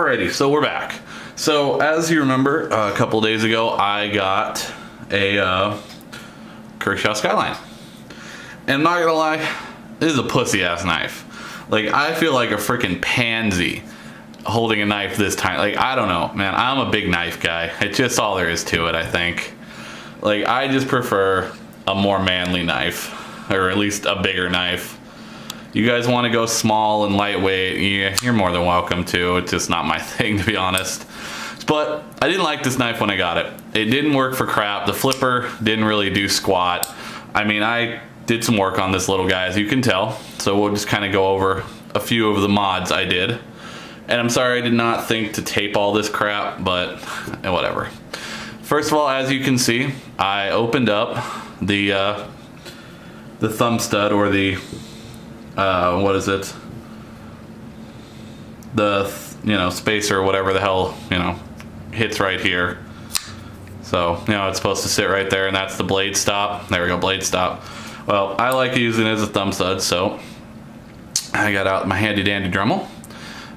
Alrighty, so we're back. So as you remember, a couple days ago, I got a Kershaw Skyline. And I'm not gonna lie, this is a pussy ass knife. Like, I feel like a freaking pansy holding a knife this time. Like, I don't know, man, I'm a big knife guy. It's just all there is to it, I think. Like, I just prefer a more manly knife, or at least a bigger knife. You guys want to go small and lightweight, you're more than welcome to. It's just not my thing, to be honest. But I didn't like this knife when I got it. It didn't work for crap. The flipper didn't really do squat. I mean, I did some work on this little guy, as you can tell. So we'll just kind of go over a few of the mods I did. And I'm sorry I did not think to tape all this crap, but whatever. First of all, as you can see, I opened up the thumb stud, or the what is it? The spacer, or whatever the hell, hits right here. So, it's supposed to sit right there, and that's the blade stop. There we go, blade stop. Well, I like using it as a thumb stud, so I got out my handy dandy Dremel,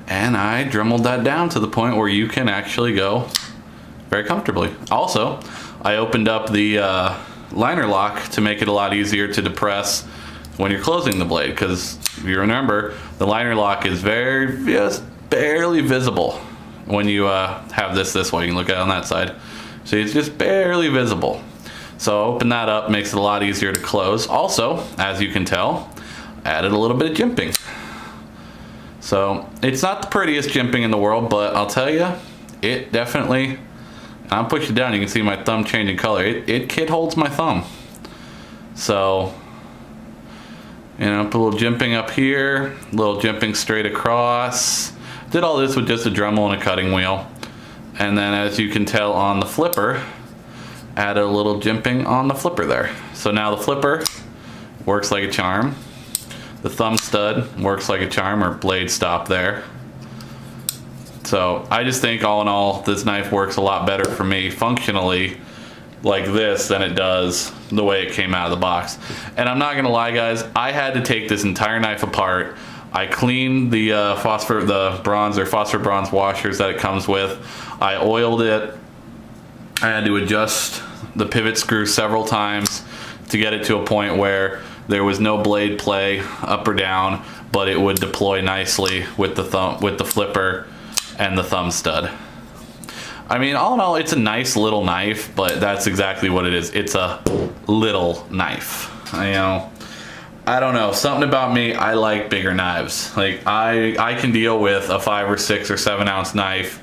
and I dremeled that down to the point where you can actually go very comfortably. Also, I opened up the liner lock to make it a lot easier to depress when you're closing the blade, because if you remember, the liner lock is just barely visible when you have this way. You can look at it on that side. So it's just barely visible. So open that up, makes it a lot easier to close. Also, as you can tell, added a little bit of jimping. So it's not the prettiest jimping in the world, but I'll tell you, it definitely, I'll push it down, you can see my thumb changing color. It holds my thumb. So, put a little jimping up here, a little jimping straight across. Did all this with just a Dremel and a cutting wheel. And then, as you can tell on the flipper, added a little jimping on the flipper there. So now the flipper works like a charm. The thumb stud works like a charm, or blade stop there. So I just think all in all, this knife works a lot better for me functionally like this than it does the way it came out of the box. And I'm not gonna lie, guys, I had to take this entire knife apart. I cleaned the bronze or phosphor bronze washers that it comes with. I oiled it. I had to adjust the pivot screw several times to get it to a point where there was no blade play up or down, but it would deploy nicely with the flipper and the thumb stud. I mean, all in all, it's a nice little knife, but that's exactly what it is. It's a little knife. I don't know, something about me, I like bigger knives. Like, I can deal with a 5 or 6 or 7 ounce knife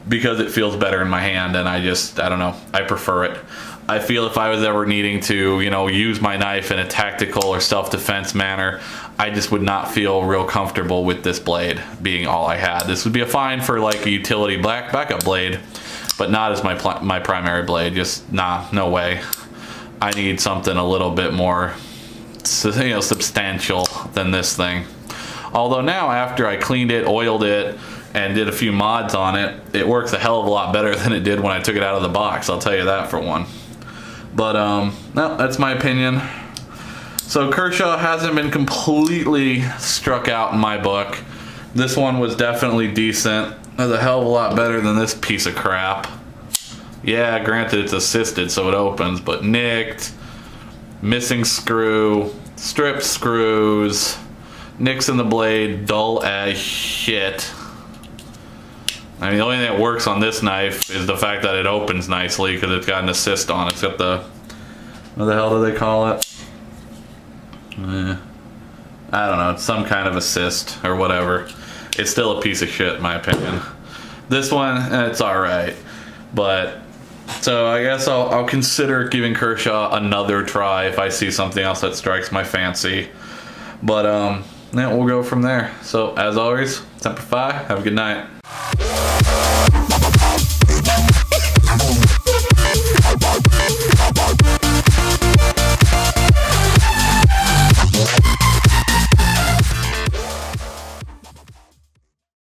because it feels better in my hand, and I don't know, I prefer it. I feel if I was ever needing to, use my knife in a tactical or self-defense manner, I just would not feel real comfortable with this blade being all I had. This would be a fine for like a utility backup blade, but not as my primary blade. Just no way. I need something a little bit more substantial than this thing. Although now, after I cleaned it, oiled it, and did a few mods on it, it works a hell of a lot better than it did when I took it out of the box, I'll tell you that for one. But no, that's my opinion. So Kershaw hasn't been completely struck out in my book. This one was definitely decent. That's a hell of a lot better than this piece of crap. Yeah, granted it's assisted so it opens, but nicked, missing screw, stripped screws, nicks in the blade, dull as shit. I mean, the only thing that works on this knife is the fact that it opens nicely because it's got an assist on it. It's got the, what the hell do they call it? I don't know, it's some kind of assist or whatever. It's still a piece of shit in my opinion. This one, it's alright. But, so I guess I'll consider giving Kershaw another try if I see something else that strikes my fancy. But, yeah, we'll go from there. So, as always, Semper Fi, have a good night.